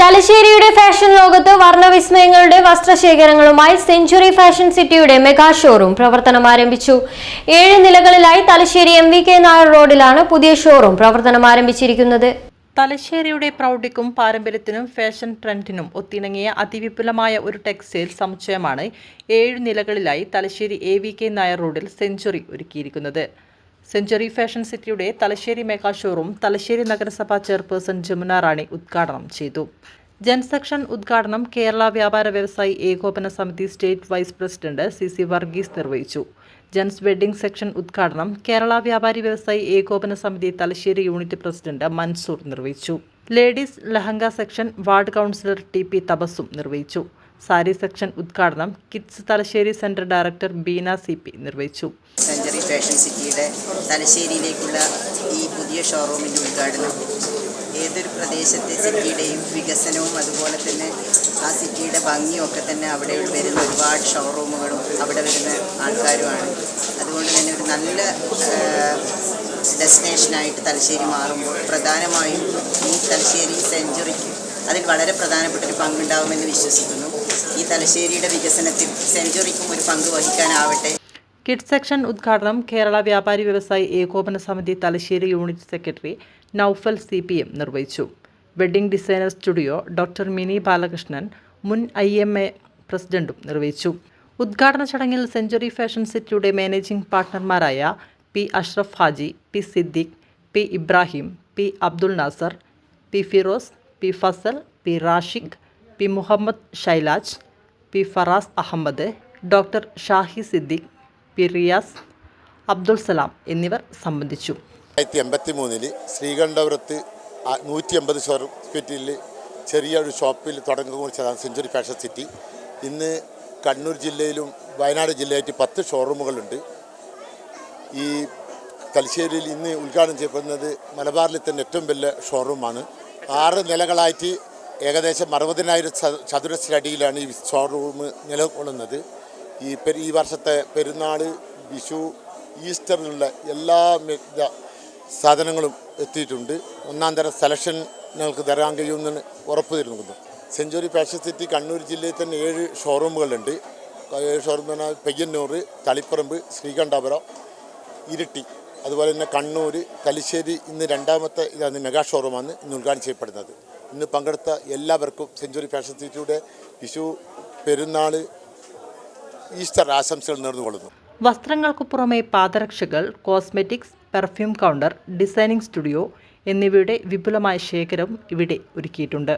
തലശ്ശേരിയുടെ fashion ലോകത്ത് വർണ്ണവിസ്മയങ്ങളുടെ വസ്ത്രശേഖരങ്ങളുമായി century fashion സിറ്റിയുടെ mega showroom പ്രവർത്തനം ആരംഭിച്ചു. 7 നിലകളിലായി തലശ്ശേരി MVK നായർ റോഡിലാണ് പുതിയ ഷോറൂം പ്രവർത്തനം ആരംഭിച്ചിരിക്കുന്നത്. തലശ്ശേരിയുടെ പ്രൗഢിക്കും പാരമ്പര്യത്തിനും ഫാഷൻ ട്രെൻഡിനും ഒത്തിണങ്ങിയ അതിവിപുലമായ ഒരു ടെക്സ്റ്റൈൽ സമുച്ചയമാണ് 7 നിലകളിലായി തലശ്ശേരി AVK നായർ റോഡിൽ സെഞ്ചുറി ഒരുക്കിയിരിക്കുന്നത്. സെഞ്ചുറി ഫാഷൻ സിറ്റിയുടെ തലശ്ശേരി മെഗാ ഷോറൂം തലശ്ശേരി നഗരസഭാ ചെയർപേഴ്സൺ ജമുന റാണി ഉദ്ഘാടനം ചെയ്തു. ജൻസെക്ഷൻ ഉദ്ഘാടനം കേരള വ്യാപാര വ്യവസായി ഏകോപന സമിതി state vice president CC Varghese നിർവഹിച്ചു. ജെൻസ് വെഡ്ഡിംഗ് സെക്ഷൻ ഉദ്ഘാടനം കേരള വ്യാപാരി വ്യവസായി ഏകോപന സമിതി തലശ്ശേരി യൂണിറ്റ് പ്രസിഡന്റ് മൻസൂർ നിർവഹിച്ചു. Ladies lehenga section ward councillor TP Tabassum നിർവഹിച്ചു. സാരി സെക്ഷൻ ഉദ്ഘാടനം kids Thalassery centre director Beena CP നിർവഹിച്ചു. സെഞ്ചുറി ഫാഷൻ സിറ്റിയുടെ തലശ്ശേരിയിലേക്കുള്ള ഈ പുതിയ ഷോറൂമിൻ്റെ ഉദ്ഘാടനം ഏതൊരു പ്രദേശത്തെ സിറ്റിയുടെയും വികസനവും അതുപോലെ തന്നെ ആ സിറ്റിയുടെ ഭംഗിയും ഒക്കെ തന്നെ അവിടെ വരുന്ന ഒരുപാട് ഷോറൂമുകളും അവിടെ വരുന്ന ആൾക്കാരുമാണ്. അതുകൊണ്ട് തന്നെ ഒരു നല്ല ഡെസ്റ്റിനേഷനായിട്ട് തലശ്ശേരി മാറുമ്പോൾ പ്രധാനമായും ഈ തലശ്ശേരി സെഞ്ചുറിക്ക് അതിൽ വളരെ പ്രധാനപ്പെട്ടൊരു പങ്കുണ്ടാവുമെന്ന് വിശ്വസിക്കുന്നു. ഈ തലശ്ശേരിയുടെ വികസനത്തിൽ സെഞ്ചുറിക്കും ഒരു പങ്ക് വഹിക്കാനാവട്ടെ. കിഡ്സ് സെക്ഷൻ ഉദ്ഘാടനം കേരള വ്യാപാരി വ്യവസായി ഏകോപന സമിതി Thalassery unit secretary Noufal CPM നിർവഹിച്ചു. Wedding designer studio doctor Mini Balakrishnan മുൻ IMA പ്രസിഡന്റും നിർവഹിച്ചു. ഉദ്ഘാടന ചടങ്ങിൽ സെഞ്ചുറി ഫാഷൻ സിറ്റിയുടെ മാനേജിംഗ് പാർട്ണർമാരായ P Ashraf Haji, P Siddique, P Ibrahim, P Abdul Nasar, P Firoz, P Fazal, P Rashiq, P Muhammad Shailaj, P Faraz Ahmed, doctor Shahi Siddique, P Riyas, Abdul Salam എന്നിവർ സംബന്ധിച്ചു. 1983 ശ്രീകണ്ഠപുരത്ത് 150 സ്ക്വയർ ഫീറ്റിൽ ചെറിയൊരു ഷോപ്പിൽ തുടങ്ങി കുറിച്ചതാണ് സെഞ്ചുറി ഫാഷൻ സിറ്റി. ഇന്ന് കണ്ണൂർ ജില്ലയിലും വയനാട് ജില്ലയായിട്ട് 10 ഷോറൂമുകളുണ്ട്. ഈ തലശ്ശേരിയിൽ ഇന്ന് ഉദ്ഘാടനം ചെയ്യപ്പെടുന്നത് മലബാറിൽ തന്നെ ഏറ്റവും വലിയ ഷോറൂമാണ്. 6 നിലകളായിട്ട് ഏകദേശം 60,000 ചതുരശ്ര അടിയിലാണ് ഈ ഷോറൂം നിലകൊള്ളുന്നത്. ഈ വർഷത്തെ പെരുന്നാൾ, വിഷു, ഈസ്റ്ററിനുള്ള എല്ലാ സാധനങ്ങളും എത്തിയിട്ടുണ്ട്. ഒന്നാം തരം സെലക്ഷൻ ഞങ്ങൾക്ക് തരാൻ കഴിയുമെന്ന് ഉറപ്പ് തരുന്നു. സെഞ്ചുറി ഫാഷൻ സിറ്റി കണ്ണൂർ ജില്ലയിൽ തന്നെ 7 ഷോറൂമുകളുണ്ട്. 7 ഷോറൂം പറഞ്ഞാൽ പയ്യന്നൂർ, തളിപ്പറമ്പ്, ശ്രീകണ്ഠപുരം, ഇരിട്ടി, അതുപോലെ തന്നെ കണ്ണൂർ, തലശ്ശേരി. ഇന്ന് രണ്ടാമത്തെ ഇതാണ് മെഗാ ഷോറൂമാണ് ഇന്ന് ഉദ്ഘാടനം ചെയ്യപ്പെടുന്നത്. ഇന്ന് പങ്കെടുത്ത എല്ലാവർക്കും സെഞ്ചുറി ഫാഷൻ സിറ്റിയുടെ വിഷു, പെരുന്നാൾ, ഈസ്റ്റർ ആശംസകൾ നേർന്നുകൊള്ളുന്നു. വസ്ത്രങ്ങൾക്കു പുറമെ പാദരക്ഷകൾ, cosmetics, perfume counter, designing studio എന്നിവയുടെ വിപുലമായ ശേഖരം ഇവിടെ ഒരുക്കിയിട്ടുണ്ട്.